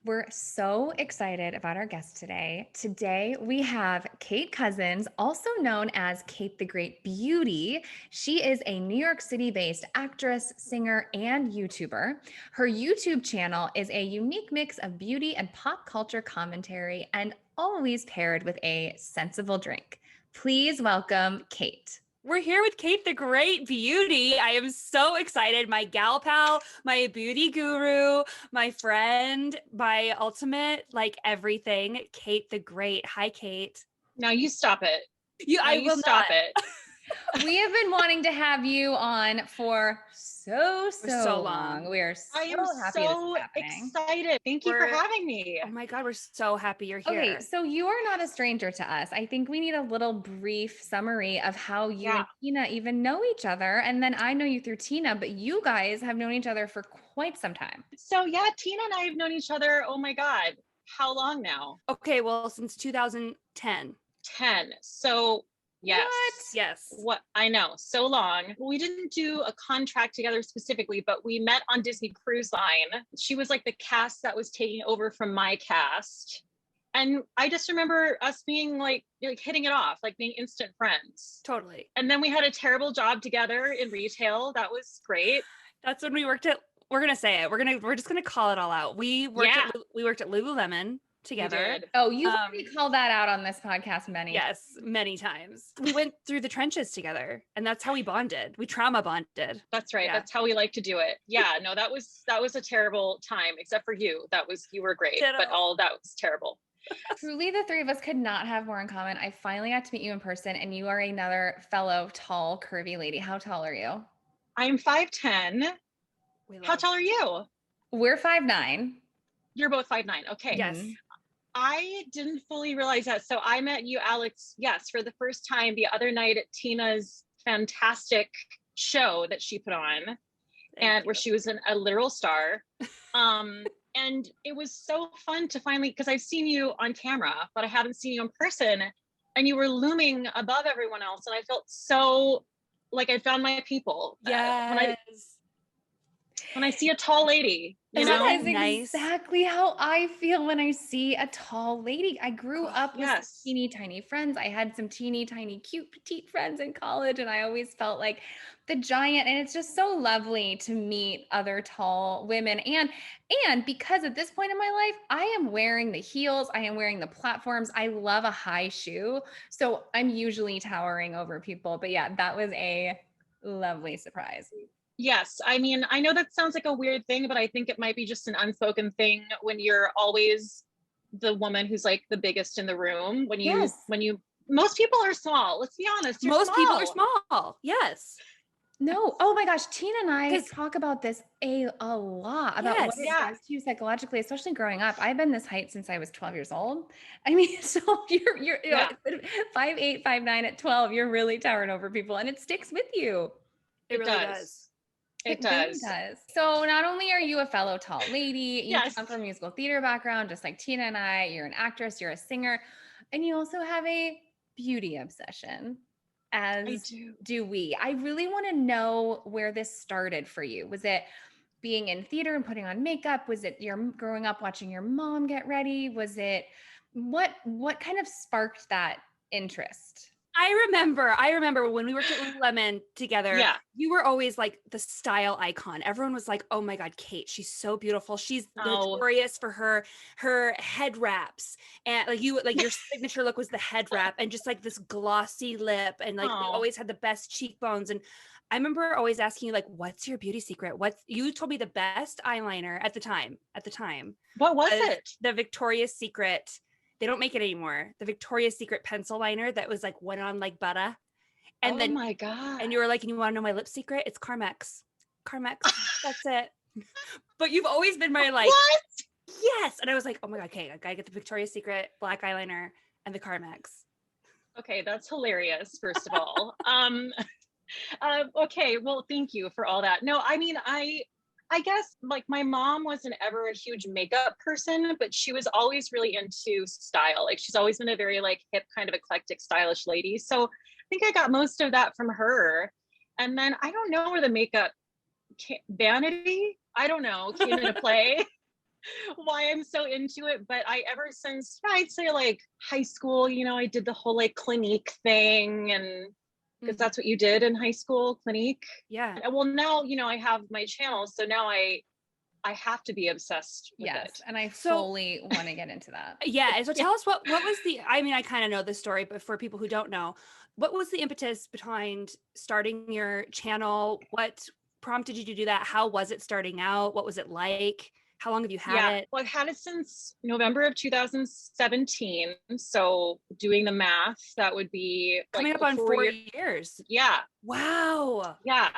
We're so excited about our guest today. Today we have Cate Cozzens, also known as Cate the Great Beauty. She is a New York City-based actress, singer, and YouTuber. Her YouTube channel is a unique mix of beauty and pop culture commentary and always paired with a sensible drink. Please welcome Cate. We're here with Cate the Great Beauty. I am so excited. My gal pal, my beauty guru, my friend, my ultimate, like everything. Cate the Great. Hi, Cate. Now you stop it. I will stop not. it. We have been wanting to have you on for so long. We are so I am happy so this is happening. excited. Thank you for having me. Oh my God, we're so happy you're here. Okay, so you are not a stranger to us. I think we need a little brief summary of how you and Tina even know each other. And then I know you through Tina, but you guys have known each other for quite some time. So yeah, Tina and I have known each other, oh my God, how long now? Okay, well, since 2010. 10. So yes. What? Yes. What I know, so long. We didn't do a contract together specifically, but we met on Disney Cruise Line. She was like the cast that was taking over from my cast. And I just remember us being like hitting it off, like being instant friends. Totally. And then we had a terrible job together in retail. That was great. That's when we worked at, we're going to say it. We're just going to call it all out. We worked at Lululemon together. Oh, you've already called that out on this podcast many times. We went through the trenches together, and that's how we bonded. We trauma bonded. That's right. Yeah. That's how we like to do it. Yeah, no, that was a terrible time, except for you. You were great, but all of that was terrible. Truly, the three of us could not have more in common. I finally got to meet you in person, and you are another fellow tall, curvy lady. How tall are you? I'm 5'10". How tall are you? We're 5'9". You're both 5'9". Okay. Yes. I didn't fully realize that. So I met you, Alex, yes, for the first time the other night at Tina's fantastic show that she put on, where she was a literal star. And it was so fun to finally, because I've seen you on camera, but I haven't seen you in person, and you were looming above everyone else. And I felt so like I found my people. Yes. When I see a tall lady, that is exactly how I feel when I see a tall lady. I grew up with some teeny tiny friends. I had some teeny tiny cute petite friends in college, and I always felt like the giant. And it's just so lovely to meet other tall women. And because at this point in my life, I am wearing the heels, I am wearing the platforms. I love a high shoe, so I'm usually towering over people. But yeah, that was a lovely surprise. Yes. I mean, I know that sounds like a weird thing, but I think it might be just an unspoken thing when you're always the woman who's like the biggest in the room. Most people are small. Let's be honest. Most people are small. Yes. No. Oh my gosh. Tina and I talk about this a lot about what it does to you psychologically, especially growing up. I've been this height since I was 12 years old. I mean, so you're 5'8", 5'9" at 12, you're really towering over people, and it sticks with you. It really does. It does. So not only are you a fellow tall lady, you come from a musical theater background, just like Tina and I, you're an actress, you're a singer, and you also have a beauty obsession, as do we. I really want to know where this started for you. Was it being in theater and putting on makeup? Was it your growing up watching your mom get ready? Was it what kind of sparked that interest? I remember when we worked at Lululemon together, you were always like the style icon. Everyone was like, oh my God, Cate, she's so beautiful. She's notorious for her head wraps. And like your signature look was the head wrap and just like this glossy lip. And like you always had the best cheekbones. And I remember always asking you like, what's your beauty secret? You told me the best eyeliner at the time. What was it? The Victoria's Secret. They don't make it anymore. The Victoria's Secret pencil liner that was like went on like butter. And then, my God. And you were like, and you want to know my lip secret? It's Carmex. That's it. But you've always been my like, what? Yes. And I was like, oh my God, okay, I gotta get the Victoria's Secret black eyeliner and the Carmex. Okay, that's hilarious, first of all. Okay, well, thank you for all that. No, I mean, I guess like my mom wasn't ever a huge makeup person, but she was always really into style. Like she's always been a very like hip kind of eclectic stylish lady. So I think I got most of that from her. And then I don't know where the makeup vanity, I don't know, came into play. why I'm so into it, but ever since, I'd say like high school, I did the whole like Clinique thing, and because that's what you did in high school, Clinique. Yeah. Well, now, I have my channel, so now I have to be obsessed with it. And I fully want to get into that. Yeah. So tell us what was I kind of know this story, but for people who don't know, what was the impetus behind starting your channel? What prompted you to do that? How was it starting out? What was it like? How long have you had it? Well, I've had it since November of 2017. So doing the math, that would be coming up on 4 years. Yeah. Wow. Yeah.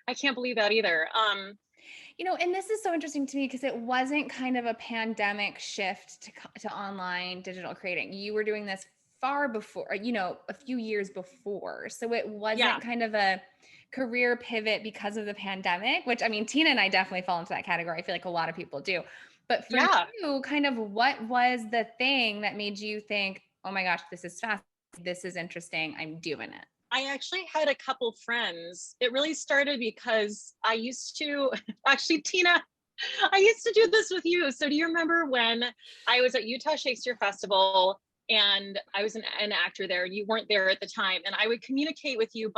I can't believe that either. And this is so interesting to me because it wasn't kind of a pandemic shift to online digital creating. You were doing this far before, a few years before. So it wasn't kind of a career pivot because of the pandemic, which Tina and I definitely fall into that category. I feel like a lot of people do. But for you, kind of what was the thing that made you think, oh my gosh, this is fast. This is interesting. I'm doing it. I actually had a couple friends. It really started because I used to, actually, Tina, I used to do this with you. So do you remember when I was at Utah Shakespeare Festival and I was an actor there and you weren't there at the time, and I would communicate with you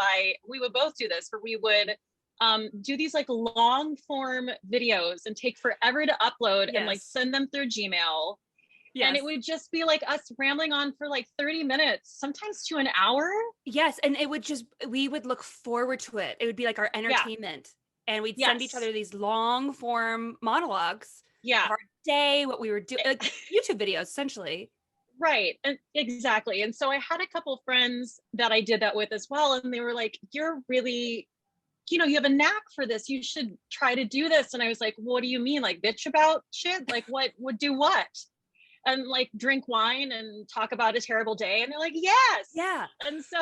we would both do this, where we would do these like long form videos and take forever to upload and like send them through Gmail. Yes. And it would just be like us rambling on for like 30 minutes, sometimes to an hour. Yes. And we would look forward to it. It would be like our entertainment. And we'd send each other these long form monologues. Yeah. Of our day, what we were doing, like YouTube videos, essentially. Right. And exactly. And so I had a couple friends that I did that with as well. And they were like, you're really, you have a knack for this. You should try to do this. And I was like, what do you mean? Like bitch about shit? Like what would do what? And like drink wine and talk about a terrible day. And they're like, yes. Yeah. And so,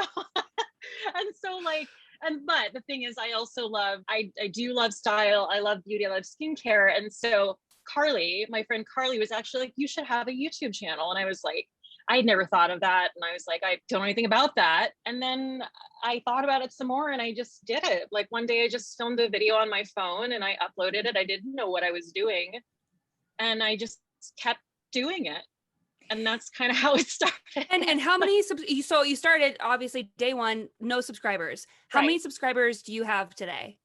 but the thing is, I also I do love style. I love beauty. I love skincare. And so Carly, my friend Carly, was actually like, you should have a YouTube channel. And I was like, I had never thought of that. And I was like, I don't know anything about that. And then I thought about it some more and I just did it. Like one day I just filmed a video on my phone and I uploaded it. I didn't know what I was doing. And I just kept doing it. And that's kind of how it started. And how many, so you started obviously day one, no subscribers. How many subscribers do you have today?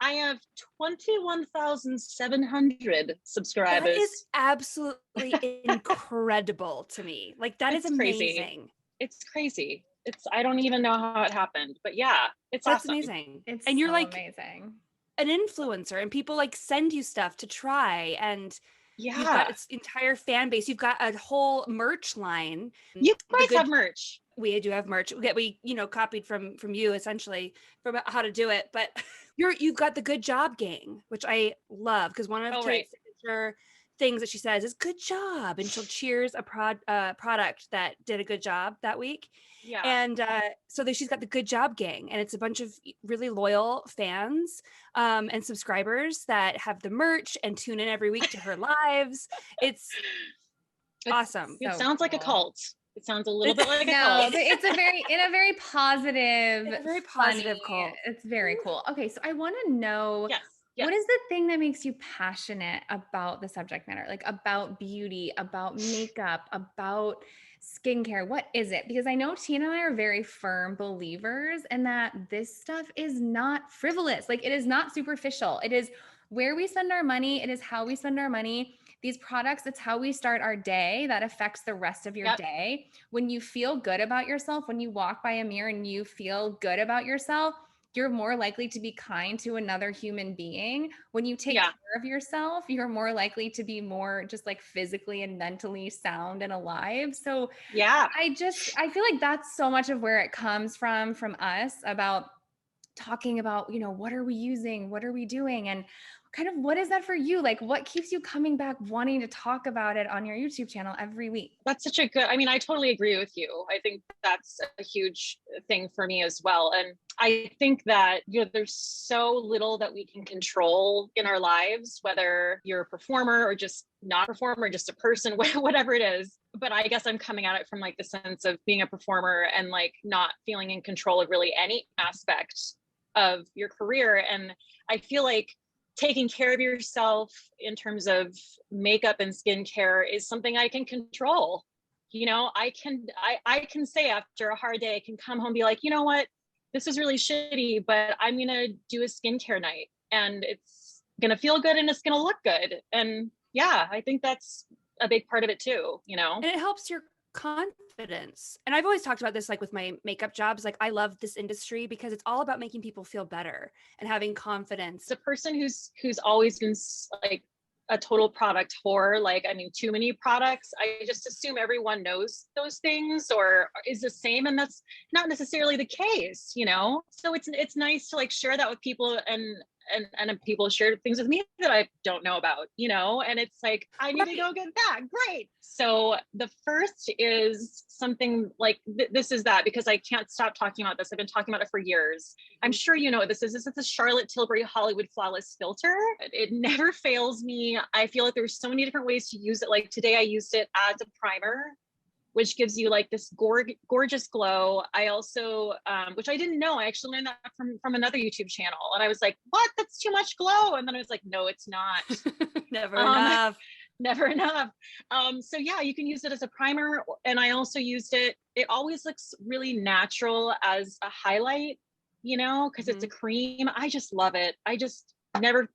I have 21,700 subscribers. That is absolutely incredible to me. Like that's amazing. Crazy. It's crazy. I don't even know how it happened, but yeah, that's awesome. Amazing. It's and you're so like amazing. An influencer, and people like send you stuff to try, and you've got this entire fan base. You've got a whole merch line. You guys have merch. We do have merch. We copied from you essentially from how to do it. But you've got the Good Job Gang, which I love because one of Kate's signature things that she says is "good job," and she'll cheers a product that did a good job that week. Yeah. And so she's got the Good Job Gang, and it's a bunch of really loyal fans and subscribers that have the merch and tune in every week to her lives. It's awesome. It sounds like a cult. It sounds a little bit like a cult. It's a very positive, positive cult. It's very cool. Okay, so I want to know, yes. What is the thing that makes you passionate about the subject matter, like about beauty, about makeup, about skincare? What is it? Because I know Tina and I are very firm believers in that this stuff is not frivolous. Like it is not superficial. It is where we spend our money. It is how we spend our money. These products, it's how we start our day that affects the rest of your day. When you feel good about yourself, when you walk by a mirror and you feel good about yourself, you're more likely to be kind to another human being. When you take care of yourself, you're more likely to be more just like physically and mentally sound and alive. So I feel like that's so much of where it comes from us about talking about, what are we using? What are we doing? And kind of what is that for you? Like what keeps you coming back wanting to talk about it on your YouTube channel every week? That's such a good, I totally agree with you. I think that's a huge thing for me as well. And I think that, there's so little that we can control in our lives, whether you're a performer or just not a performer, just a person, whatever it is. But I guess I'm coming at it from like the sense of being a performer and like not feeling in control of really any aspect of your career. And I feel like taking care of yourself in terms of makeup and skincare is something I can control. You know, I can say after a hard day, I can come home and be like, you know what, this is really shitty, but I'm going to do a skincare night and it's going to feel good and it's going to look good. And yeah, I think that's a big part of it too, you know? And it helps your confidence. And I've always talked about this, like with my makeup jobs, like I love this industry because it's all about making people feel better and having confidence. The person who's always been like a total product whore, like, I mean, too many products, I just assume everyone knows those things or is the same, and that's not necessarily the case, you know? So it's nice to like share that with people, and people share things with me that I don't know about, you know? And it's like, I need to go get that. Great. So the first is something like, this is that, because I can't stop talking about this. I've been talking about it for years. I'm sure you know what this is. This is a Charlotte Tilbury Hollywood Flawless Filter. It never fails me. I feel like there's so many different ways to use it. Like today I used it as a primer, which gives you like this gorgeous glow. I also, which I didn't know, I actually learned that from another YouTube channel. And I was like, what, that's too much glow. And then I was like, no, it's not. Never enough. Never enough. So yeah, you can use it as a primer. And I also used it always looks really natural as a highlight, you know, because it's a cream. I just love it. I just never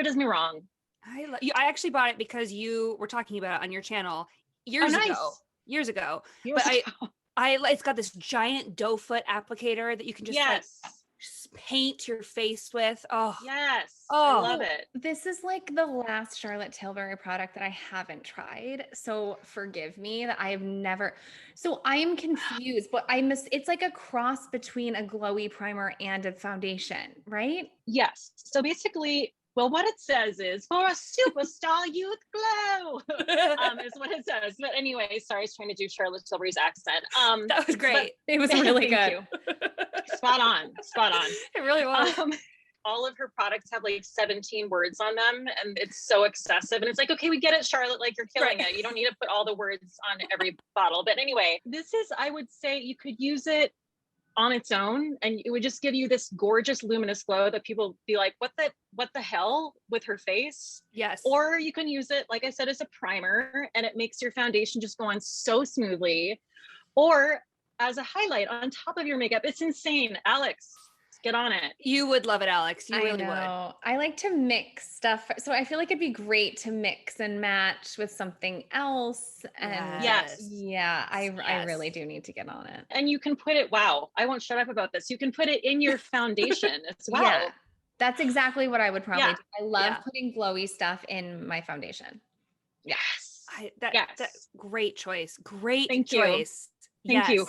does me wrong. I actually bought it because you were talking about it on your channel years ago. But it's got this giant doe foot applicator that you can just like paint your face with. Oh yes. I love it. This is like the last Charlotte Tilbury product that I haven't tried, so forgive me that I have never. So I am confused, but it's like a cross between a glowy primer and a foundation, right? Yes. So basically, well, what it says is for a superstar youth glow, is what it says. But anyway, sorry, I was trying to do Charlotte Tilbury's accent. That was great. It was really good. You. Spot on. It really was. All of her products have like 17 words on them, and it's so excessive. And it's like, okay, we get it, Charlotte, like you're killing it. You don't need to put all the words on every bottle. But anyway, this is, I would say you could use it on its own and it would just give you this gorgeous luminous glow that people be like, what the hell with her face? Yes. Or you can use it, like I said, as a primer, and it makes your foundation just go on so smoothly, or as a highlight on top of your makeup. It's insane. Alex, get on it. You would love it, Alex. You really would. I like to mix stuff. So I feel like it'd be great to mix and match with something else. And I really do need to get on it. And you can put it, wow, I won't shut up about this. You can put it in your foundation as well. Yeah, that's exactly what I would probably do. I love putting glowy stuff in my foundation. Yes. That's great choice. Great Thank choice. You. Thank you.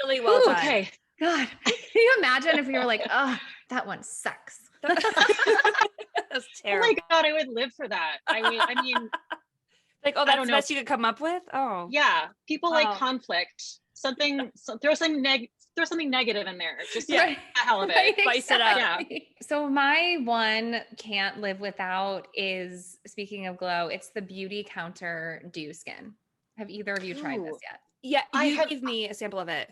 Really well done. Okay. God, can you imagine if you were like, oh, that one sucks. That's terrible. Oh my God, I would live for that. I mean, like, oh, that's the best you could come up with? Oh. Yeah. People like conflict. Throw something negative in there. Just the hell of it. Right, spice it up. Yeah. So my one can't live without is, speaking of glow, it's the Beauty Counter Dew Skin. Have either of you tried this yet? Yeah, you gave me a sample of it.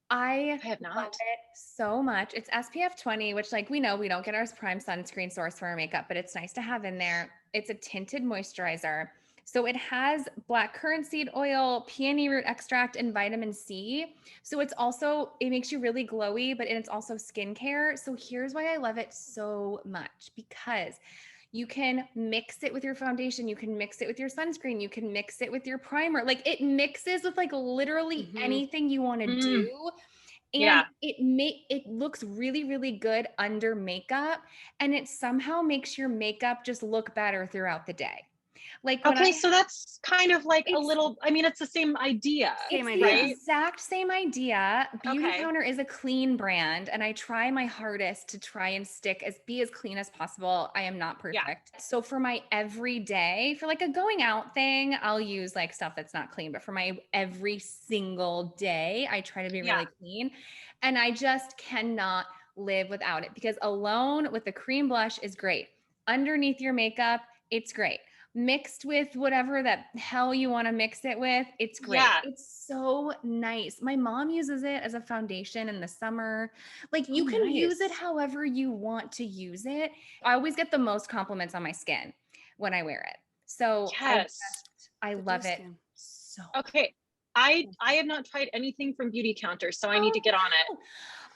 I have not. Love it so much. It's SPF 20, which, like, we know we don't get our prime sunscreen source for our makeup, but it's nice to have in there. It's a tinted moisturizer. So it has black currant seed oil, peony root extract, and vitamin C. So it makes you really glowy, but it's also skincare. So here's why I love it so much, because you can mix it with your foundation. You can mix it with your sunscreen. You can mix it with your primer. Like, it mixes with like literally anything you want to do. And it looks really, really good under makeup. And it somehow makes your makeup just look better throughout the day. Like, so that's kind of like it's the same idea. The exact same idea. Beauty Counter is a clean brand, and I try my hardest to try and be as clean as possible. I am not perfect. Yeah. So for my everyday, for like a going out thing, I'll use like stuff that's not clean, but for my every single day, I try to be really clean, and I just cannot live without it, because alone with the cream blush is great. Underneath your makeup, it's great. mixed with whatever that hell you want to mix it with. It's great. Yeah. It's so nice. My mom uses it as a foundation in the summer. Like you can use it however you want to use it. I always get the most compliments on my skin when I wear it. So I love it. So okay. I have not tried anything from Beauty Counter, so I need to get on it.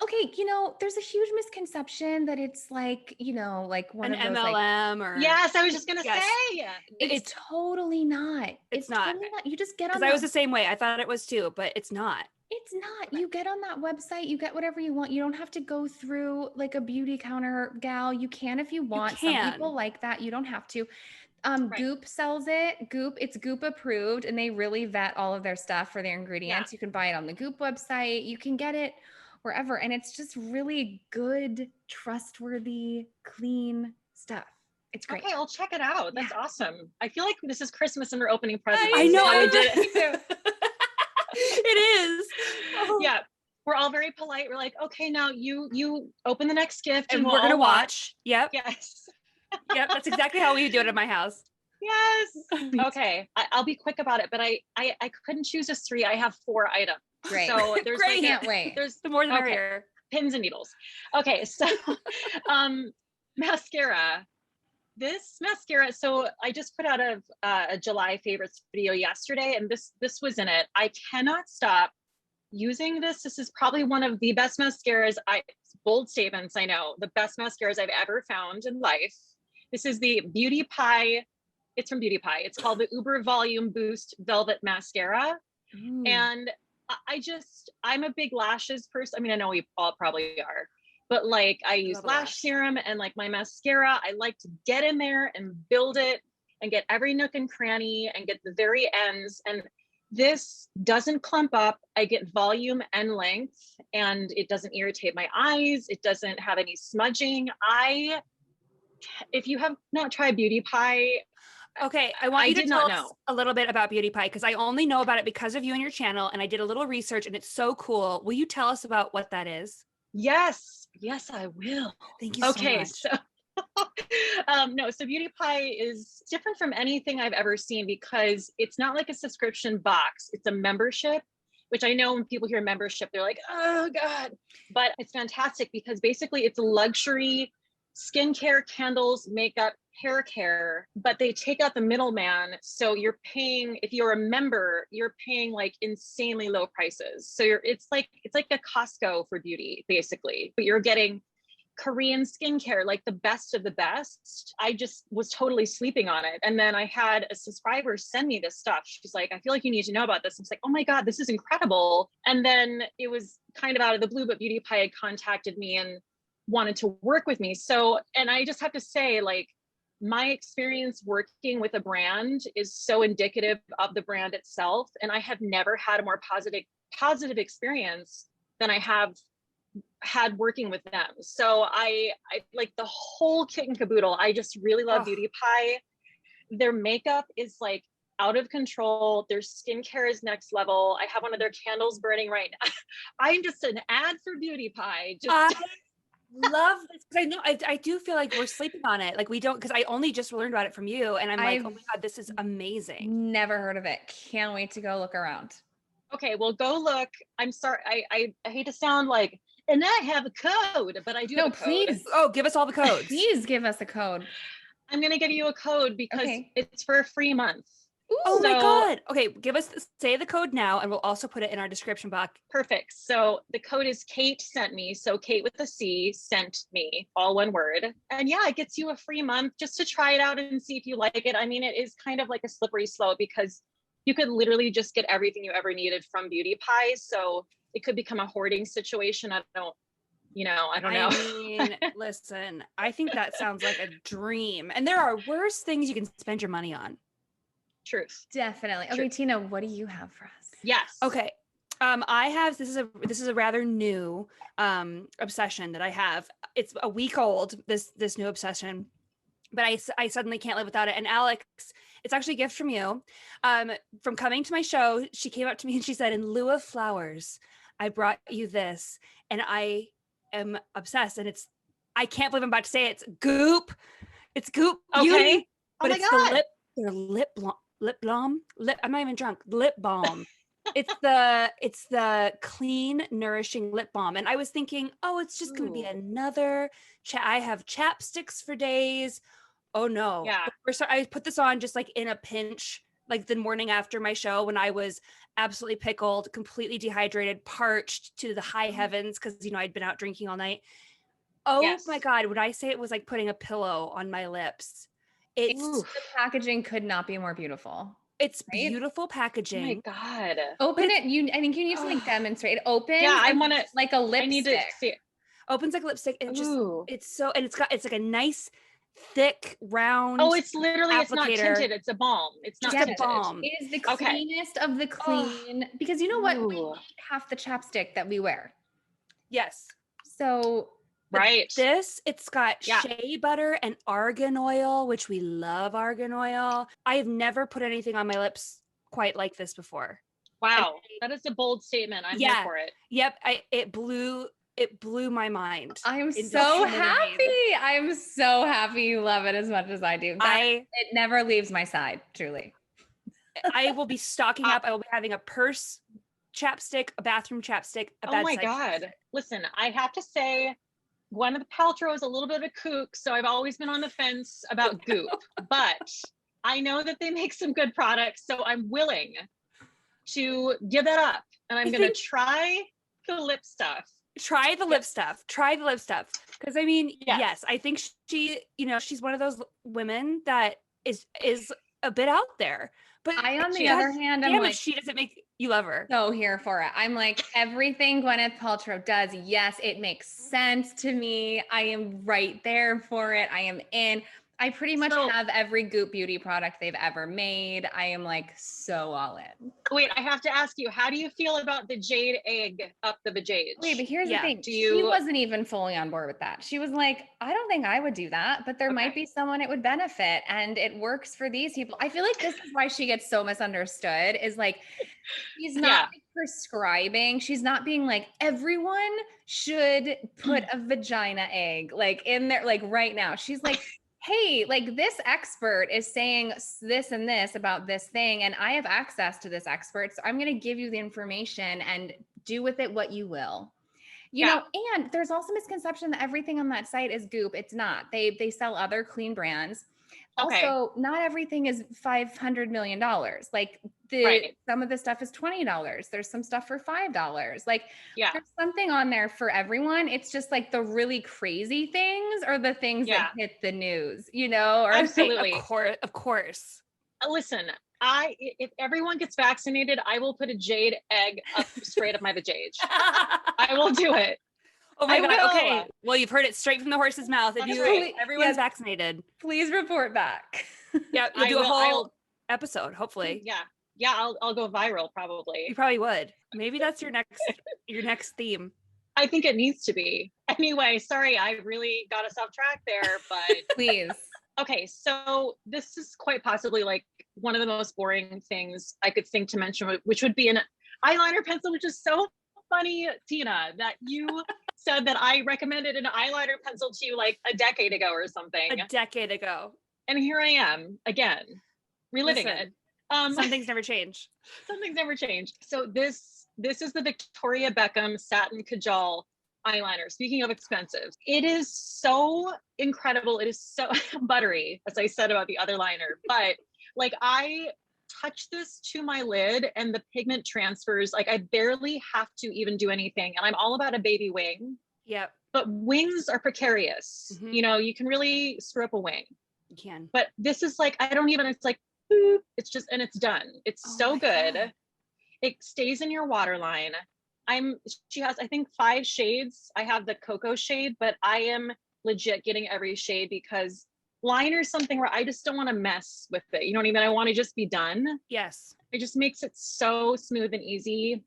Okay, there's a huge misconception that it's like, like one of those MLM or yes, I was just gonna say it's totally not. It's not. Totally not. You just get on. Because I was the same way. I thought it was too, but it's not. It's not. You get on that website, you get whatever you want. You don't have to go through like a Beauty Counter gal. You can if you want. Some people like that. You don't have to. Goop sells it. It's Goop approved, and they really vet all of their stuff for their ingredients. You can buy it on the Goop website. You can get it wherever. And it's just really good, trustworthy, clean stuff. It's great. Okay, I'll check it out. That's awesome. I feel like this is Christmas and we're opening presents. I know. I did it. It is. Oh. Yeah. We're all very polite. We're like, okay, now you open the next gift and we're going to watch. Yep. Yes. Yep. That's exactly how we do it at my house. Yes. Okay. I'll be quick about it, but I couldn't choose just 3. I have 4 items. Great. So there's great. Can't wait. There's the more the merrier. Pins and needles. Okay. So, mascara. This mascara. So I just put out a July favorites video yesterday, and this was in it. I cannot stop using this. This is probably one of the best mascaras. Bold statements. I know, the best mascaras I've ever found in life. This is the Beauty Pie. It's from Beauty Pie. It's called the Uber Volume Boost Velvet Mascara. And I'm a big lashes person. I mean, I know we all probably are, but like I use lash serum and like my mascara, I like to get in there and build it and get every nook and cranny and get the very ends. And this doesn't clump up. I get volume and length, and it doesn't irritate my eyes. It doesn't have any smudging. If you have not tried Beauty Pie, okay, I want you to tell us a little bit about Beauty Pie, because I only know about it because of you and your channel, and I did a little research, and it's so cool. Will you tell us about what that is? Yes, I will. Thank you so much. Okay, so so Beauty Pie is different from anything I've ever seen because it's not like a subscription box. It's a membership, which I know when people hear membership, they're like, oh God, but it's fantastic because basically it's a luxury skincare, candles, makeup, hair care, but they take out the middleman. So you're paying, if you're a member, you're paying like insanely low prices. So it's like a Costco for beauty, basically, but you're getting Korean skincare, like the best of the best. I just was totally sleeping on it. And then I had a subscriber send me this stuff. She's like, I feel like you need to know about this. I was like, oh my God, this is incredible. And then it was kind of out of the blue, but Beauty Pie had contacted me and wanted to work with me. So, and I just have to say, like, my experience working with a brand is so indicative of the brand itself. And I have never had a more positive experience than I have had working with them. So I like the whole kit and caboodle. I just really love Beauty Pie. Their makeup is like out of control. Their skincare is next level. I have one of their candles burning right now. I'm just an ad for Beauty Pie. Love this, because I know I do feel like we're sleeping on it. Like we don't, because I only just learned about it from you, and I'm like, oh my God, this is amazing. Never heard of it. Can't wait to go look around. Okay, well, go look. I'm sorry, I hate to sound like, and I have a code, but I do. No, please. Oh, give us all the codes. Please give us a code. I'm gonna give you a code because it's for a free month. Ooh, oh my God. Okay, say the code now, and we'll also put it in our description box. Perfect. So the code is Cate sent me. So Cate with a C sent me, all one word. And yeah, it gets you a free month just to try it out and see if you like it. I mean, it is kind of like a slippery slope because you could literally just get everything you ever needed from Beauty Pie. So it could become a hoarding situation. I don't know. I mean, listen, I think that sounds like a dream. And there are worse things you can spend your money on. Truth. Definitely. Okay, Tina, what do you have for us? Yes. Okay. I have, this is a rather new obsession that I have. It's a week old, this new obsession, but I suddenly can't live without it. And Alex, it's actually a gift from you. From coming to my show, she came up to me and she said, in lieu of flowers, I brought you this, and I am obsessed. And I can't believe I'm about to say it. It's Goop Beauty, but it's the their lip balm. I'm not even drunk. Lip balm. It's the clean, nourishing lip balm. And I was thinking, oh, it's just going to be another I have chapsticks for days. Oh no. Yeah. I put this on just like in a pinch, like the morning after my show when I was absolutely pickled, completely dehydrated, parched to the high heavens because, you know, I'd been out drinking all night. Oh my God. When I say it was like putting a pillow on my lips, the packaging could not be more beautiful. It's beautiful packaging. Oh my God. Open it. I think you need to like demonstrate. It opens. Yeah, I want to like a lipstick. I need to see it. Opens like a lipstick and it's like a nice thick round. Oh, it's literally applicator. It's not tinted. It's a balm. It's not just a balm. It is the cleanest of the clean because you know what? We eat half the chapstick that we wear. Yes. So right. It's got shea butter and argan oil, which we love argan oil. I have never put anything on my lips quite like this before. Wow. That is a bold statement. I'm here for it. Yep. It blew my mind. I'm so happy. I'm so happy you love it as much as I do. It never leaves my side, truly. I will be stocking up. I will be having a purse chapstick, a bathroom chapstick, a bedside. Oh my God. Chapstick. Listen, I have to say, Gwyneth Paltrow is a little bit of a kook, so I've always been on the fence about Goop, but I know that they make some good products, so I'm willing to give that up, and I'm going to try the lip stuff. Try the lip stuff. Because I mean, yes, I think she, you know, she's one of those women that is a bit out there. But on the other hand, I'm like, she doesn't make you love her. So here for it. I'm like, everything Gwyneth Paltrow does, yes, it makes sense to me. I am right there for it. I am in. I pretty much have every Goop beauty product they've ever made. I am like so all in. Wait, I have to ask you, how do you feel about the jade egg up the vajayjay? Wait, but here's the thing. She wasn't even fully on board with that. She was like, I don't think I would do that, but there might be someone it would benefit and it works for these people. I feel like this is why she gets so misunderstood is like, she's not like prescribing. She's not being like, everyone should put a vagina egg like in there, like right now. She's like, hey, like this expert is saying this and this about this thing, and I have access to this expert. So I'm going to give you the information and do with it what you will. You know, and there's also misconception that everything on that site is Goop. It's not. They sell other clean brands. Also, not everything is $500 million. Like some of the stuff is $20. There's some stuff for $5. Like there's something on there for everyone. It's just like the really crazy things or the things that hit the news, you know? Or absolutely. Of course. Listen, if everyone gets vaccinated, I will put a jade egg up straight up my vajayjay. I will do it. Oh my God. Okay. Well, you've heard it straight from the horse's mouth. If everyone's vaccinated, please report back. Yeah. You'll do a whole episode, hopefully. Yeah. I'll go viral probably. You probably would. Maybe that's your next theme. I think it needs to be. Anyway, sorry, I really got us off track there, but please. Okay. So this is quite possibly like one of the most boring things I could think to mention, which would be an eyeliner pencil, which is so funny, Tina, that you said that I recommended an eyeliner pencil to you like a decade ago or something. A decade ago. And here I am again, reliving it. Some things never change. Some things never change. So this is the Victoria Beckham Satin Cajal eyeliner. Speaking of expensive, it is so incredible. It is so buttery, as I said about the other liner, but like I touch this to my lid and the pigment transfers. Like I barely have to even do anything. And I'm all about a baby wing. Yep. But wings are precarious. Mm-hmm. You know, you can really screw up a wing. You can. But this is like, it's like, boop, it's just, and it's done. It's so good. God. It stays in your waterline. She has, I think 5 shades. I have the cocoa shade, but I am legit getting every shade because liner is something where I just don't want to mess with it. You know what I mean? I want to just be done. Yes. It just makes it so smooth and easy.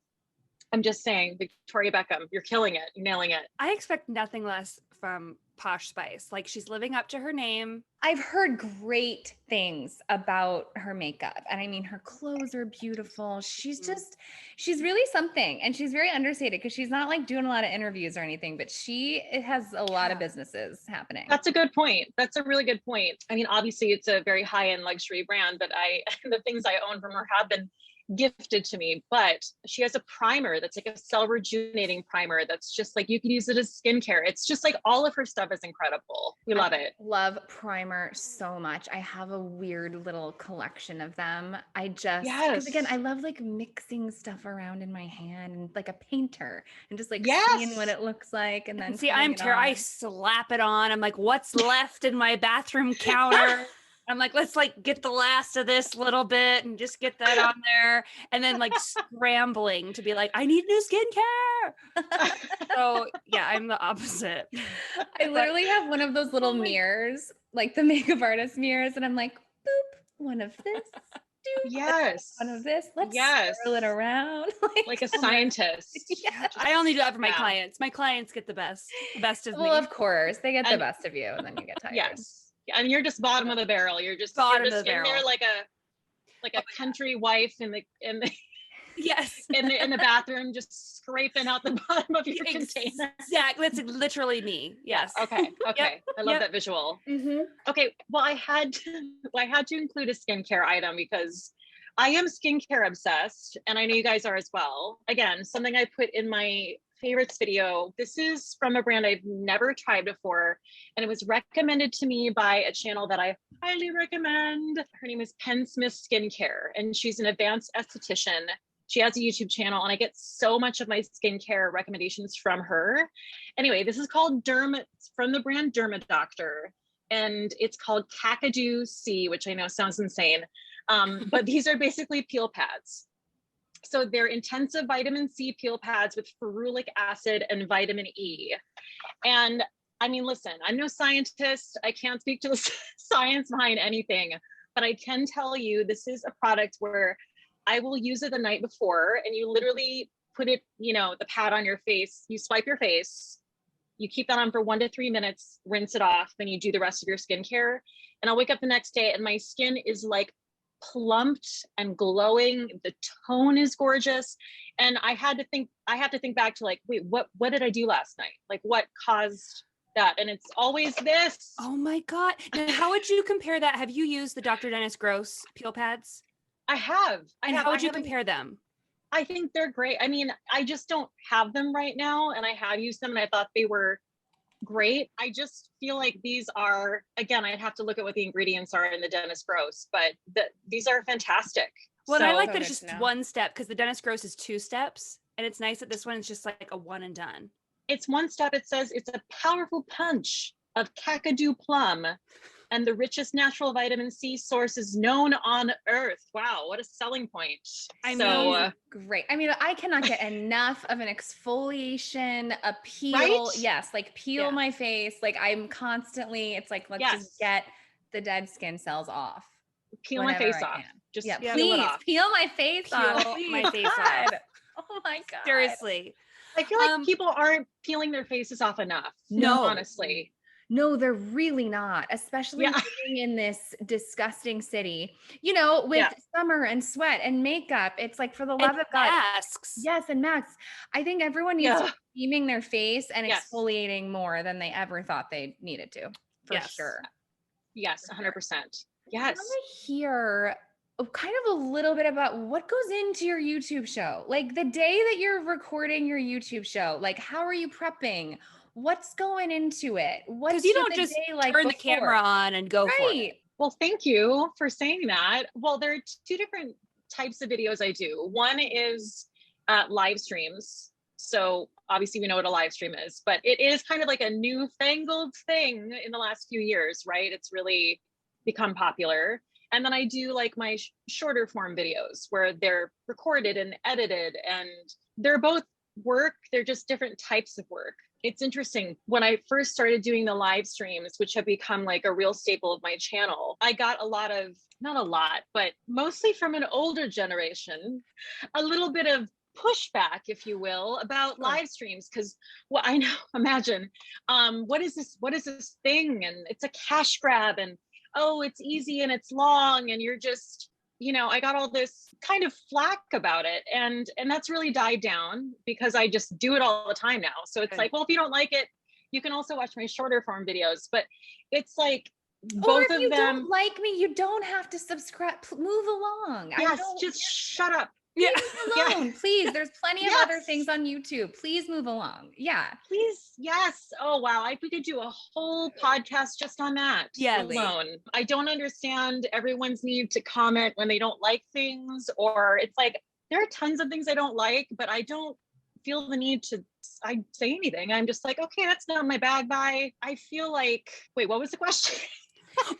I'm just saying, Victoria Beckham, you're killing it. You're nailing it. I expect nothing less from Posh Spice. Like she's living up to her name. I've heard great things about her makeup. And I mean, her clothes are beautiful. She's really something. And she's very understated because she's not like doing a lot of interviews or anything, but she has a lot of businesses happening. That's a good point. That's a really good point. I mean, obviously it's a very high-end luxury brand, but the things I own from her have been gifted to me, but she has a primer that's like a cell rejuvenating primer that's just like, you can use it as skincare. It's just like all of her stuff is incredible. We love it. Love primer so much. I have a weird little collection of them. Because again, I love like mixing stuff around in my hand and like a painter and just like seeing what it looks like. And then I slap it on. I'm like, what's left in my bathroom counter? I'm like, let's like get the last of this little bit and just get that on there. And then like scrambling to be like, I need new skincare. So yeah, I'm the opposite. I literally have one of those little mirrors, like the makeup artist mirrors. And I'm like, boop, one of this. One of this. Let's swirl it around. Like a scientist. I only do that for my clients. My clients get the best of me. Well, of course. They get the best of you and then you get tired. Yes. And you're just bottom of the barrel. You're just bottom of the in barrel. There like a country wife in the yes in the bathroom, just scraping out the bottom of your container. Exactly. That's literally me. Yes. Okay. I love that visual. Mm-hmm. Okay. Well, I had to include a skincare item because I am skincare obsessed, and I know you guys are as well. Again, something I put in my favorites video. This is from a brand I've never tried before, and it was recommended to me by a channel that I highly recommend. Her name is Penn Smith Skincare, and she's an advanced esthetician. She has a YouTube channel, and I get so much of my skincare recommendations from her. Anyway, this is called from the brand Derma Doctor, and it's called Kakadu C, which I know sounds insane, but these are basically peel pads. So they're intensive vitamin C peel pads with ferulic acid and vitamin E. And I mean, listen, I'm no scientist. I can't speak to the science behind anything, but I can tell you this is a product where I will use it the night before, and you literally put it, the pad on your face, you swipe your face, you keep that on for 1 to 3 minutes, rinse it off, then you do the rest of your skincare. And I'll wake up the next day and my skin is like plumped and glowing. The tone is gorgeous. And I have to think back to like, wait, what did I do last night? Like what caused that? And it's always this. Oh my God. Now, how would you compare that? Have you used the Dr. Dennis Gross peel pads? I have. How would you compare them? I think they're great. I mean, I just don't have them right now, and I have used them and I thought they were great. I just feel like these are, again, I'd have to look at what the ingredients are in the Dennis Gross, but these are fantastic. Well, I like that it's just one step, because the Dennis Gross is 2 steps, and it's nice that this one is just like a one and done. It's one step. It says it's a powerful punch of Kakadu plum and the richest natural vitamin C sources known on Earth. Wow, what a selling point. Great. I mean, I cannot get enough of an exfoliation, a peel. Right? Yes, like peel my face. Like I'm constantly, it's like, let's just get the dead skin cells off. Peel my face off. Just peel it off. Peel my face off. My face off. Oh my God. Seriously. I feel like people aren't peeling their faces off enough. No, honestly. No, they're really not, especially living in this disgusting city, with summer and sweat and makeup. It's like, for the love of God. Masks. Yes, and masks. I think everyone needs to be steaming their face and exfoliating more than they ever thought they needed to, for sure. Yes, 100%. Yes. I want to hear kind of a little bit about what goes into your YouTube show. Like the day that you're recording your YouTube show, like how are you prepping? What's going into it? Because you don't just turn the camera on and go for it. Well, thank you for saying that. Well, there are 2 different types of videos I do. One is live streams. So obviously we know what a live stream is, but it is kind of like a newfangled thing in the last few years, right? It's really become popular. And then I do like my shorter form videos where they're recorded and edited, and they're both work. They're just different types of work. It's interesting. When I first started doing the live streams, which have become like a real staple of my channel, I got not a lot, but mostly from an older generation, a little bit of pushback, if you will, about live streams. Cause well, I know, imagine, what is this thing? And it's a cash grab, and oh, it's easy and it's long, and you're just, I got all this kind of flack about it. And that's really died down because I just do it all the time now. So it's like, well, if you don't like it, you can also watch my shorter form videos. But it's like, both or if of you them, don't like me, you don't have to subscribe. Move along. Yes, just shut up. Leave me alone, please. There's plenty of other things on YouTube. Please move along. Yeah. Please. Yes. Oh, wow. We could do a whole podcast just on that alone. I don't understand everyone's need to comment when they don't like things, or it's like, there are tons of things I don't like, but I don't feel the need to say anything. I'm just like, okay, that's not my bag. Bye. I feel like, wait, what was the question?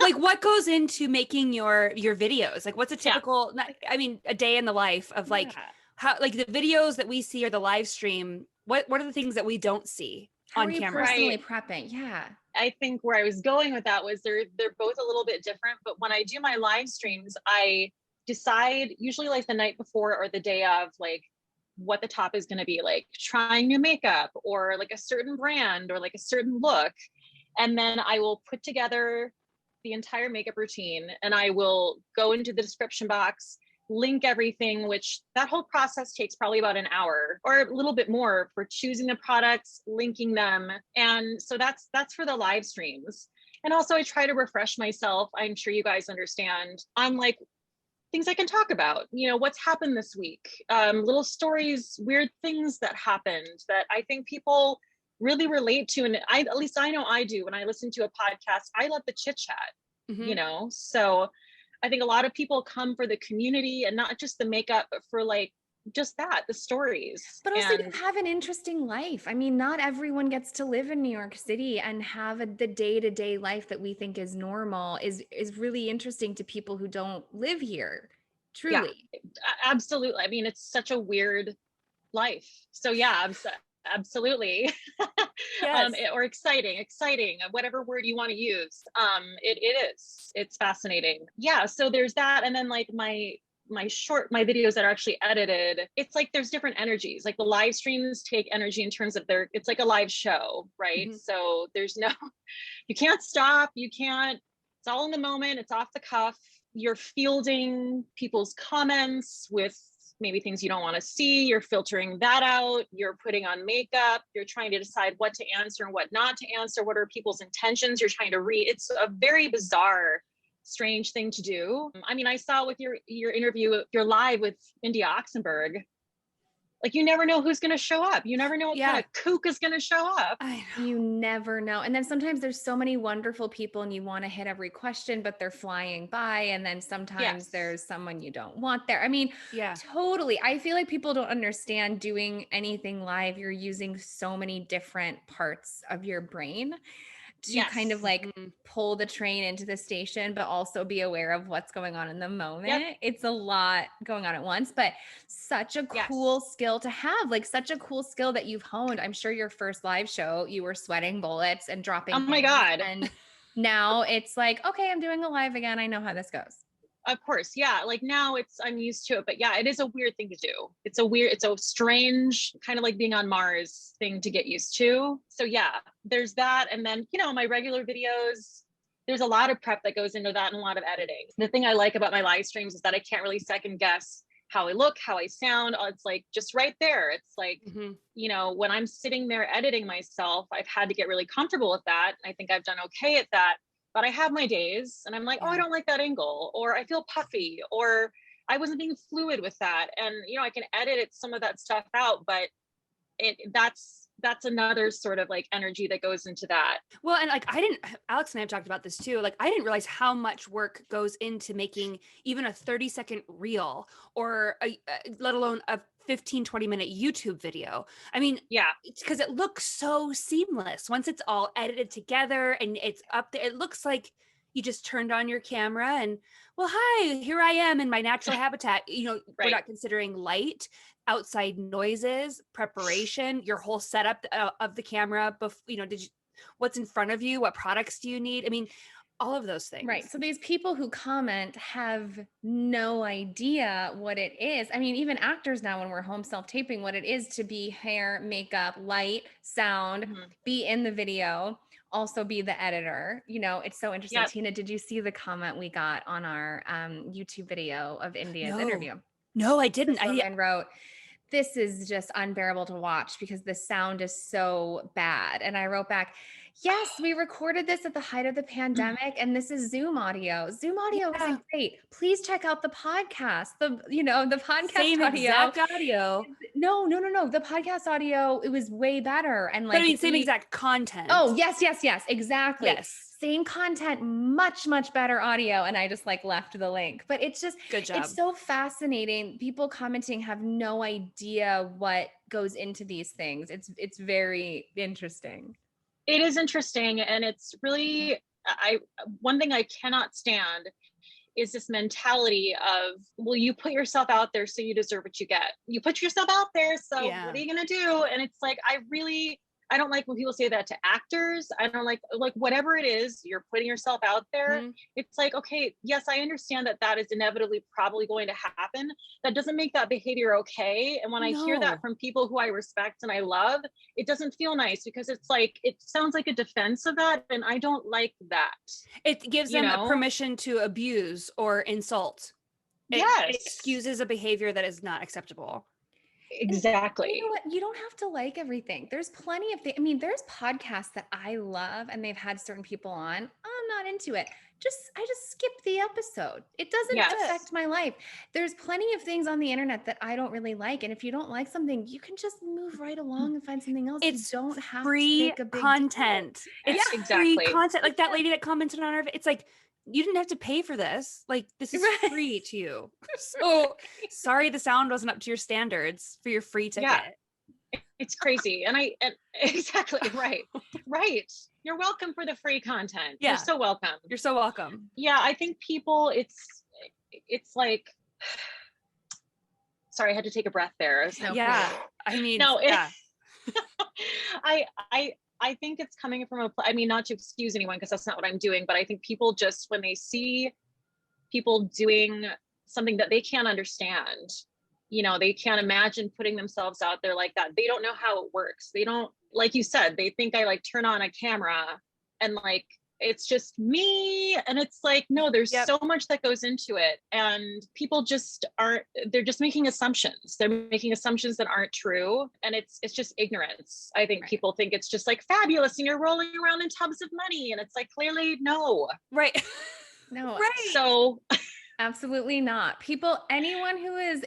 Like, what goes into making your videos? Like, what's a typical, I mean, a day in the life of like, how, like the videos that we see or the live stream, what are the things that we don't see on camera? Personally prepping. Yeah. I think where I was going with that was they're both a little bit different, but when I do my live streams, I decide usually like the night before or the day of, like what the top is going to be, like trying new makeup or like a certain brand or like a certain look. And then I will put together the entire makeup routine, and I will go into the description box, link everything, which that whole process takes probably about an hour or a little bit more for choosing the products, linking them. And so that's for the live streams. And also I try to refresh myself. I'm sure you guys understand. I'm like, things I can talk about, what's happened this week, little stories, weird things that happened that I think people really relate to. And at least I know I do when I listen to a podcast. I love the chit chat, so I think a lot of people come for the community and not just the makeup, but for like just the stories. But also you have an interesting life. I mean, not everyone gets to live in New York City and have the day-to-day life that we think is normal is really interesting to people who don't live here. Truly. Yeah, absolutely. I mean, it's such a weird life. So yeah, absolutely. Yes. Or exciting, whatever word you want to use. It's fascinating. Yeah. So there's that. And then like my videos that are actually edited, it's like there's different energies. Like the live streams take energy in terms of it's like a live show, right? Mm-hmm. So there's you can't stop, it's all in the moment, it's off the cuff. You're fielding people's comments with maybe things you don't want to see. You're filtering that out. You're putting on makeup. You're trying to decide what to answer and what not to answer. What are people's intentions? You're trying to read. It's a very bizarre, strange thing to do. I mean, I saw with your interview, your live with India Oxenberg, like you never know who's going to show up. You never know what kind of kook is going to show up. You never know. And then sometimes there's so many wonderful people and you want to hit every question, but they're flying by. And then sometimes there's someone you don't want there. I mean, totally. I feel like people don't understand doing anything live. You're using so many different parts of your brain to kind of like pull the train into the station, but also be aware of what's going on in the moment. Yep. It's a lot going on at once, but such a cool skill to have, like such a cool skill that you've honed. I'm sure your first live show, you were sweating bullets and dropping. Oh my God. And now it's like, okay, I'm doing a live again. I know how this goes. Of course. Yeah. Like now I'm used to it, but yeah, it is a weird thing to do. It's a strange kind of like being on Mars thing to get used to. So yeah, there's that. And then, my regular videos, there's a lot of prep that goes into that and a lot of editing. The thing I like about my live streams is that I can't really second guess how I look, how I sound. It's like just right there. It's like, when I'm sitting there editing myself, I've had to get really comfortable with that. I think I've done okay at that. But I have my days and I'm like, oh, I don't like that angle, or I feel puffy, or I wasn't being fluid with that. And, I can edit some of that stuff out, but that's another sort of like energy that goes into that. Well, and like Alex and I have talked about this too. Like I didn't realize how much work goes into making even a 30-second reel or let alone a 15-20 minute YouTube video. I mean, it's because it looks so seamless once it's all edited together and it's up there. It looks like you just turned on your camera and, well, hi, here I am in my natural habitat. We're not considering light, outside noises, preparation, your whole setup of the camera. What's in front of you? What products do you need? I mean, all of those things. Right. So these people who comment have no idea what it is. I mean, even actors now, when we're home self-taping, what it is to be hair, makeup, light, sound, be in the video, also be the editor. You know, it's so interesting. Yep. Tina, did you see the comment we got on our YouTube video of India's interview? No, I didn't. This woman wrote, "This is just unbearable to watch because the sound is so bad." And I wrote back, "Yes, we recorded this at the height of the pandemic, and this is Zoom audio. Zoom audio isn't great. Please check out the podcast. The podcast same audio. Exact audio. No. The podcast audio, it was way better. And like, but I mean, same exact content. Oh, yes, exactly. Yes. Same content, much better audio. And I just like left the link, but it's just, good job. It's so fascinating. People commenting have no idea what goes into these things. It's very interesting. It is interesting. And it's really, one thing I cannot stand is this mentality of, well, you put yourself out there, so you deserve what you get. You put yourself out there, so what are you going to do? And it's like, I don't like when people say that to actors. I don't like whatever it is, you're putting yourself out there. It's like, okay, yes, I understand that is inevitably probably going to happen. That doesn't make that behavior okay. And when I hear that from people who I respect and I love, it doesn't feel nice, because it's like, it sounds like a defense of that. And I don't like that. It gives them a permission to abuse or insult. It excuses a behavior that is not acceptable. Exactly. You know what? You don't have to like everything. There's plenty of things. I mean, there's podcasts that I love and they've had certain people on. I'm not into it. I just skip the episode. It doesn't affect my life. There's plenty of things on the internet that I don't really like. And if you don't like something, you can just move right along and find something else. It's you don't have free to make a big content. Deal. It's free content. Like that lady that commented on our, it's like, you didn't have to pay for this. Like, this is free to you. So sorry the sound wasn't up to your standards for your free ticket. Yeah. It's crazy. And exactly. Right. You're welcome for the free content. Yeah. You're so welcome. You're so welcome. Yeah. I think people, it's like, sorry, I had to take a breath there. So I mean, I think it's coming from not to excuse anyone, because that's not what I'm doing, but I think people just, when they see people doing something that they can't understand, they can't imagine putting themselves out there like that. They don't know how it works. They don't, like you said, they think I like turn on a camera and like, it's just me. And it's like, no, there's so much that goes into it. And people just they're just making assumptions. They're making assumptions that aren't true. And it's just ignorance. I think people think it's just like fabulous and you're rolling around in tubs of money. And it's like, clearly, no. Right. No. Right. So absolutely not. Anyone who is,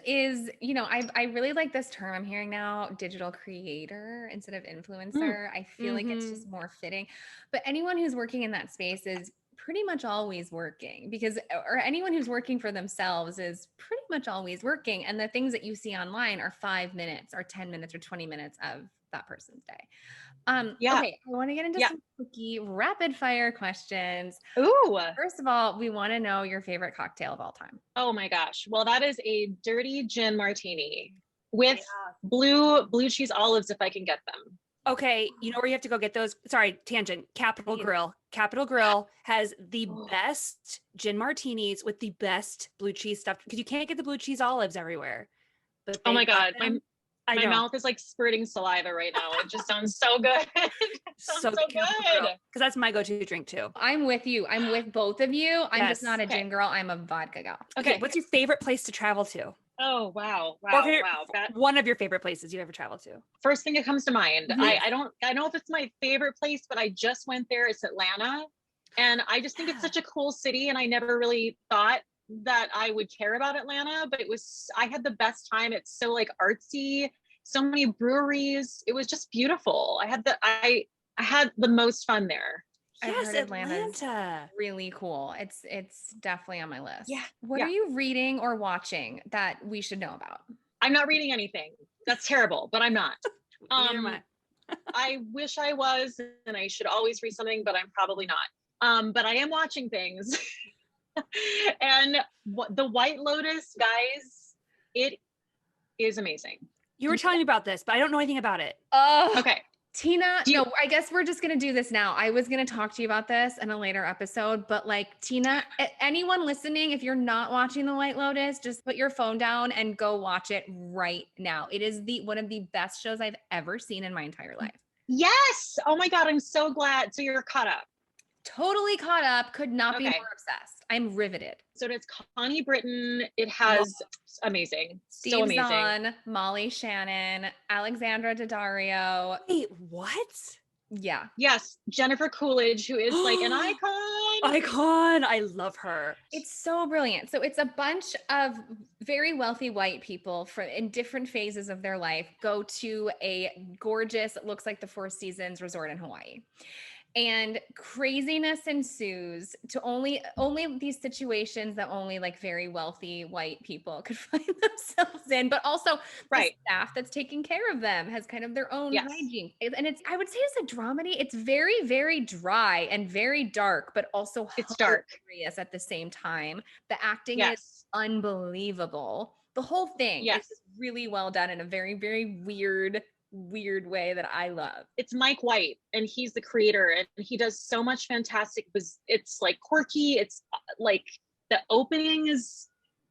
I really like this term I'm hearing now, digital creator instead of influencer. I feel like it's just more fitting, but anyone who's working in that space is pretty much always working, or anyone who's working for themselves is pretty much always working. And the things that you see online are 5 minutes or 10 minutes or 20 minutes of that person's day. Okay, I want to get into some quickie rapid fire questions. Ooh. First of all, we want to know your favorite cocktail of all time. Oh my gosh. Well, that is a dirty gin martini with blue cheese olives, if I can get them. Okay, you know where you have to go get those? Sorry, tangent. Capital Grille. Capital Grille has the best gin martinis with the best blue cheese stuff, because you can't get the blue cheese olives everywhere. But oh my God. My mouth is like spurting saliva right now. It just sounds so good. so good. Because that's my go-to drink too. I'm with you. I'm with both of you. I'm just not a gin girl. I'm a vodka girl. Okay. What's your favorite place to travel to? Oh, wow. One of your favorite places you've ever traveled to. First thing that comes to mind. I know if it's my favorite place, but I just went there. It's Atlanta. And I just think it's such a cool city. And I never really thought that I would care about Atlanta, but I had the best time. It's so like artsy, so many breweries. It was just beautiful. I had the most fun there. Yes, Atlanta. Really cool. It's definitely on my list. Yeah. What are you reading or watching that we should know about? I'm not reading anything. That's terrible, but I'm not. Neither am I. I wish I was, and I should always read something, but I'm probably not. But I am watching things. And the White Lotus, guys, it is amazing. You were telling me about this, but I don't know anything about it. Okay. No, I guess we're just going to do this now. I was going to talk to you about this in a later episode, but like Tina, anyone listening, if you're not watching The White Lotus, just put your phone down and go watch it right now. It is one of the best shows I've ever seen in my entire life. Yes. Oh my God. I'm so glad. So you're caught up. Totally caught up. Could not be more obsessed. I'm riveted. So it's Connie Britton. It has amazing. Steve so amazing. Zahn, Molly Shannon, Alexandra Daddario. Wait, what? Yeah. Yes. Jennifer Coolidge, who is like an icon. I love her. It's so brilliant. So it's a bunch of very wealthy white people in different phases of their life go to a gorgeous, it looks like the Four Seasons resort in Hawaii. And craziness ensues to only these situations that only like very wealthy white people could find themselves in, but also the staff that's taking care of them has kind of their own hygiene. And I would say it's a dramedy. It's very, very dry and very dark, but also it's dark at the same time. The acting is unbelievable. The whole thing is really well done in a very, very weird way that I love. It's Mike White and he's the creator and he does so much fantastic. It's like quirky. It's like the opening is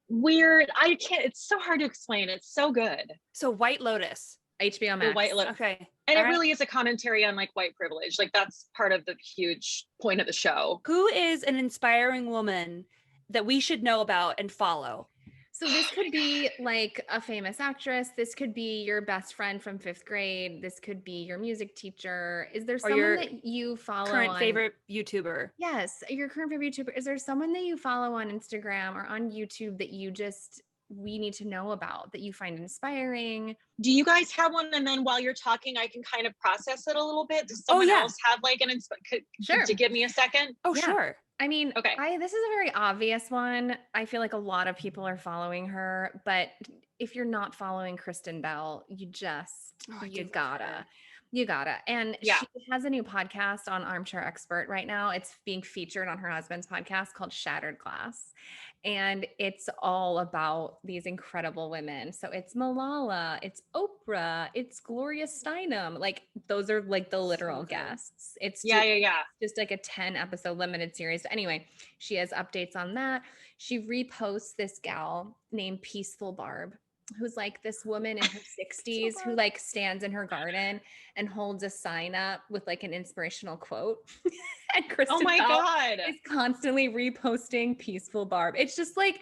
weird. It's so hard to explain. It's so good. So White Lotus. HBO Max. White Lotus. Okay. And it really is a commentary on like white privilege. Like that's part of the huge point of the show. Who is an inspiring woman that we should know about and follow? So this could be like a famous actress. This could be your best friend from 5th grade. This could be your music teacher. Is there someone that you follow? Current favorite YouTuber? Yes, your current favorite YouTuber. Is there someone that you follow on Instagram or on YouTube that we need to know about, that you find inspiring? Do you guys have one? And then while you're talking, I can kind of process it a little bit. Does someone else have like to give me a second? Oh, yeah. Sure. I mean, this is a very obvious one. I feel like a lot of people are following her, but if you're not following Kristen Bell, you gotta. And she has a new podcast on Armchair Expert right now. It's being featured on her husband's podcast called Shattered Glass. And it's all about these incredible women. So it's Malala, it's Oprah, it's Gloria Steinem. Like those are like the literal guests. It's just like a 10 episode limited series. But anyway, she has updates on that. She reposts this gal named Peaceful Barb, who's like this woman in her 60s who like stands in her garden and holds a sign up with like an inspirational quote. And Kristen Bell is constantly reposting Peaceful Barb. It's just like,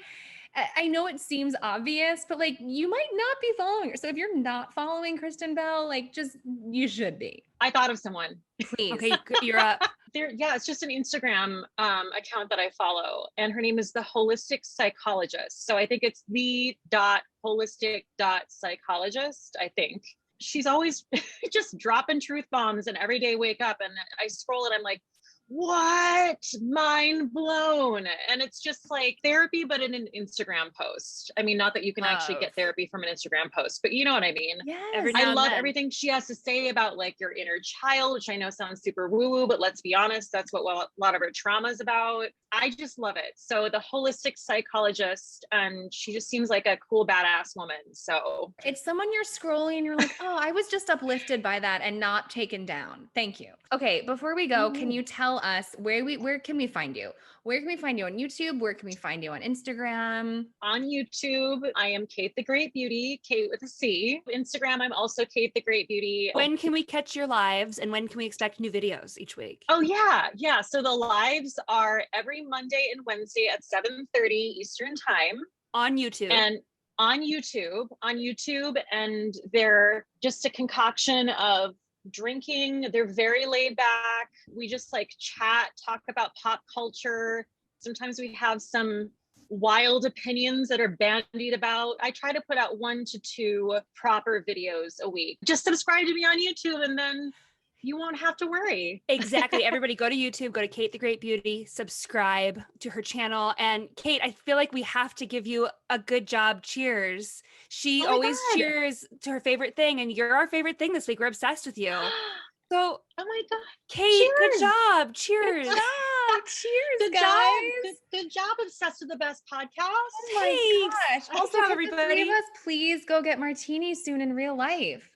I know it seems obvious, but like you might not be following her. So if you're not following Kristen Bell, like you should be. I thought of someone. Please. Okay, you're up. It's just an Instagram account that I follow, and her name is The Holistic Psychologist. So I think it's the.holistic.psychologist, I think. She's always just dropping truth bombs, and every day wake up and I scroll and I'm like, what? Mind blown. And it's just like therapy, but in an Instagram post. I mean, not that you can actually get therapy from an Instagram post, but you know what I mean? Yes. I love everything she has to say about like your inner child, which I know sounds super woo-woo, but let's be honest, that's what a lot of her trauma is about. I just love it. So The Holistic Psychologist, and she just seems like a cool, badass woman. So it's someone you're scrolling and you're like, oh, I was just uplifted by that and not taken down. Thank you. Okay, before we go, can you tell us where can we find you? Where can we find you on YouTube? Where can we find you on Instagram? On YouTube, I am Cate the Great Beauty, Cate with a C. Instagram, I'm also Cate the Great Beauty. When can we catch your lives and when can we expect new videos each week? Oh yeah. So the lives are every Monday and Wednesday at 7:30 Eastern time. On YouTube. And on YouTube, and they're just a concoction of drinking. They're very laid back. We just like chat, talk about pop culture. Sometimes we have some wild opinions that are bandied about. I try to put out 1 to 2 proper videos a week. Just subscribe to me on YouTube and then you won't have to worry. Exactly. Everybody go to YouTube, go to Cate the Great Beauty, subscribe to her channel. And Cate, I feel like we have to give you a good job. Cheers. She always cheers to her favorite thing, and you're our favorite thing this week. We're obsessed with you. So, oh my God. Kate, cheers. Good job. Cheers. Good job. Cheers, good guys. Job. Good job, Obsessed with the Best podcast. Oh my gosh. Also, job, everybody. The 3 of us, please go get martinis soon in real life.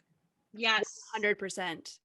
Yes. 100%.